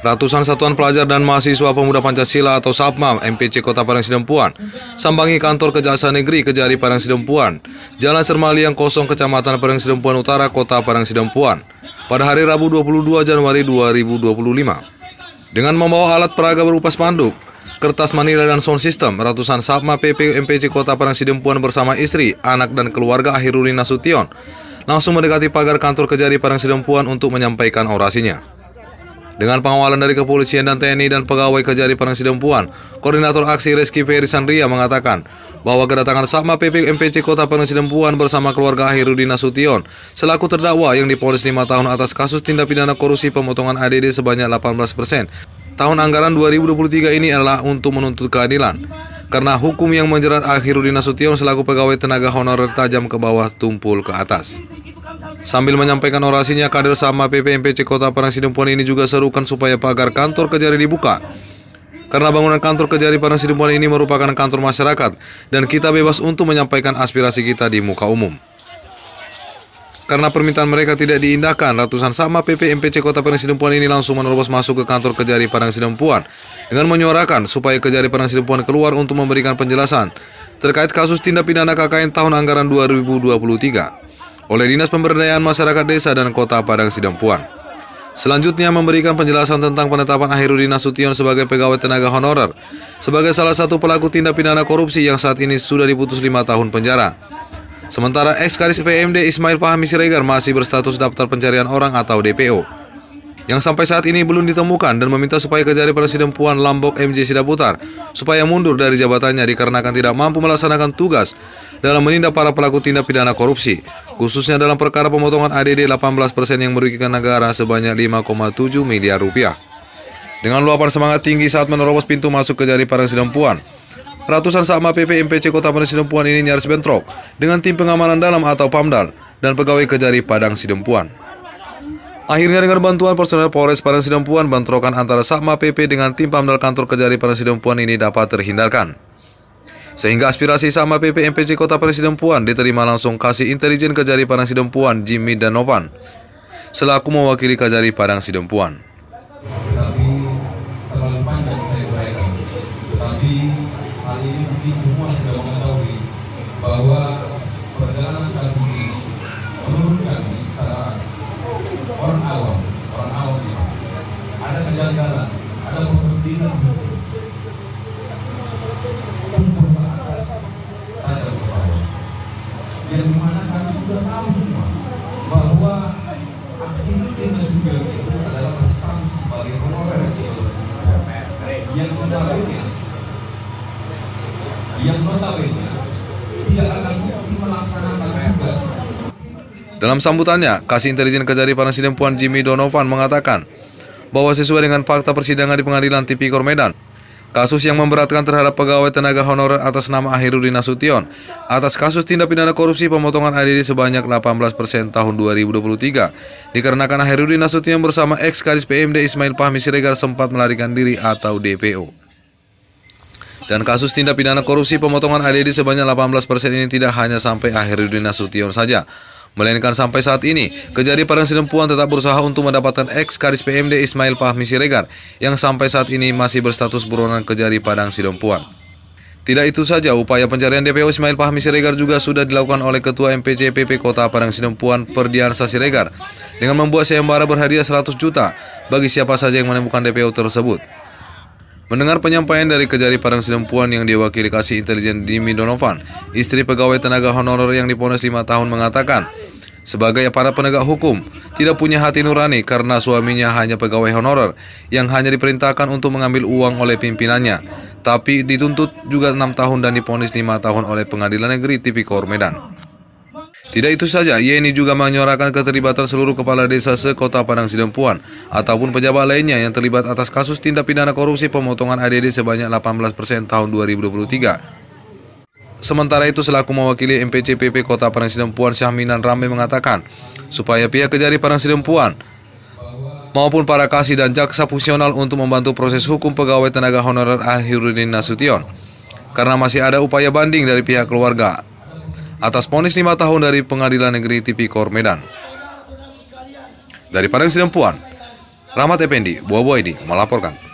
Ratusan satuan pelajar dan mahasiswa pemuda Pancasila atau SAPMA MPC Kota Padang Sidempuan sambangi kantor Kejaksaan Negeri Kejari Padang Sidempuan, Jalan Sermaliang Kosong, Kecamatan Padang Sidempuan Utara, Kota Padang Sidempuan, pada hari Rabu 22 Januari 2025. Dengan membawa alat peraga berupa spanduk, kertas manila dan sound system, ratusan SAPMA PP MPC Kota Padang Sidempuan bersama istri, anak dan keluarga Ahirudin Nasution langsung mendekati pagar kantor Kejari Padang Sidempuan untuk menyampaikan orasinya. Dengan pengawalan dari kepolisian dan TNI dan pegawai Kejari Padang Sidempuan, Koordinator Aksi Reski Ferry Sandria mengatakan bahwa kedatangan SAPMA PP MPC Kota Padang Sidempuan bersama keluarga Ahirudin Nasution selaku terdakwa yang divonis 5 tahun atas kasus tindak pidana korupsi pemotongan ADD sebanyak 18% tahun anggaran 2023 ini adalah untuk menuntut keadilan, karena hukum yang menjerat Ahirudin Nasution selaku pegawai tenaga honorer tajam ke bawah tumpul ke atas. Sambil menyampaikan orasinya, kader SAPMA PP MPC Kota Padang Sidempuan ini juga serukan supaya pagar kantor Kejari dibuka, karena bangunan kantor Kejari Padang Sidempuan ini merupakan kantor masyarakat dan kita bebas untuk menyampaikan aspirasi kita di muka umum. Karena permintaan mereka tidak diindahkan, ratusan SAPMA PP MPC Kota Padang Sidempuan ini langsung menerobos masuk ke kantor Kejari Padang Sidempuan dengan menyuarakan supaya Kejari Padang Sidempuan keluar untuk memberikan penjelasan terkait kasus tindak pidana KKN tahun anggaran 2023 oleh Dinas Pemberdayaan Masyarakat Desa dan Kota Padang Sidempuan. Selanjutnya memberikan penjelasan tentang penetapan Ahirudin Nasution sebagai pegawai tenaga honorer sebagai salah satu pelaku tindak pidana korupsi yang saat ini sudah diputus 5 tahun penjara. Sementara ex-Kadis PMD Ismail Fahmi Siregar masih berstatus daftar pencarian orang atau DPO, yang sampai saat ini belum ditemukan, dan meminta supaya Kejari Padang Sidempuan Lambok MJ Sidaputar supaya mundur dari jabatannya dikarenakan tidak mampu melaksanakan tugas dalam menindak para pelaku tindak pidana korupsi, khususnya dalam perkara pemotongan ADD 18% yang merugikan negara sebanyak 5,7 miliar rupiah. Dengan luapan semangat tinggi saat menerobos pintu masuk Kejari Padang Sidempuan, ratusan SAPMA PP MPC Kota Padang Sidempuan ini nyaris bentrok dengan tim pengamanan dalam atau PAMDAL dan pegawai Kejari Padang Sidempuan. Akhirnya dengan bantuan personel Polres Padang Sidempuan, bentrokan antara SAPMA PP dengan tim PAMDAL kantor Kejari Padang Sidempuan ini dapat terhindarkan, sehingga aspirasi SAPMA PP MPC Kota Padang Sidempuan diterima langsung Kasih Intelijen Kejari Padang Sidempuan Jimmy Donovan selaku mewakili Kejari Padang Sidempuan. Tetapi hal ini mungkin semua sudah mengetahui bahwa perjalanan kasus ini menurunkan secara orang awam ini ada kejanggalan, ada pembentingan tumpul ke atas, tajam ke bawah, yang dimana kami sudah tahu semua bahwa Ahirudin Nasution itu adalah berstatus sebagai honorer yang notabene tidak akan mungkin melaksanakan tugas. Dalam sambutannya, Kasih Intelijen Kejari Padang Sidempuan Jimmy Donovan mengatakan bahwa sesuai dengan fakta persidangan di Pengadilan Tipikor Medan, kasus yang memberatkan terhadap pegawai tenaga honorer atas nama Ahirudin Nasution atas kasus tindak pidana korupsi pemotongan ADD sebanyak 18% tahun 2023 dikarenakan Ahirudin Nasution bersama ex-Kadis PMD Ismail Fahmi Siregar sempat melarikan diri atau DPO. Dan kasus tindak pidana korupsi pemotongan ADD sebanyak 18% ini tidak hanya sampai Ahirudin Nasution saja, melainkan sampai saat ini Kejari Padang Sidempuan tetap berusaha untuk mendapatkan ex-Kadis PMD Ismail Fahmi Siregar yang sampai saat ini masih berstatus buronan Kejari Padang Sidempuan. Tidak itu saja, upaya pencarian DPO Ismail Fahmi Siregar juga sudah dilakukan oleh Ketua MPC PP Kota Padang Sidempuan Perdiansa Siregar dengan membuat sayembara berhadiah 100 juta bagi siapa saja yang menemukan DPO tersebut. Mendengar penyampaian dari Kejari Padang Sidempuan yang diwakili Kasih Intelijen Jimmy Donovan, istri pegawai tenaga honorer yang divonis 5 tahun mengatakan, sebagai para penegak hukum, tidak punya hati nurani karena suaminya hanya pegawai honorer yang hanya diperintahkan untuk mengambil uang oleh pimpinannya, tapi dituntut juga 6 tahun dan divonis 5 tahun oleh Pengadilan Negeri Tipikor Medan. Tidak itu saja, ia ini juga menyuarakan keterlibatan seluruh kepala desa se-Kota Padang Sidempuan ataupun pejabat lainnya yang terlibat atas kasus tindak pidana korupsi pemotongan ADD sebanyak 18% tahun 2023. Sementara itu, selaku mewakili MPC PP Kota Padang Sidempuan Syahminan Rambe mengatakan supaya pihak Kejari Padang Sidempuan maupun para kasih dan jaksa fungsional untuk membantu proses hukum pegawai tenaga honorer Ahirudin Nasution, karena masih ada upaya banding dari pihak keluarga atas vonis 5 tahun dari Pengadilan Negeri Tipikor Medan. Dari Padang Sidempuan, Rahmat Effendi, Buah Buah ini melaporkan.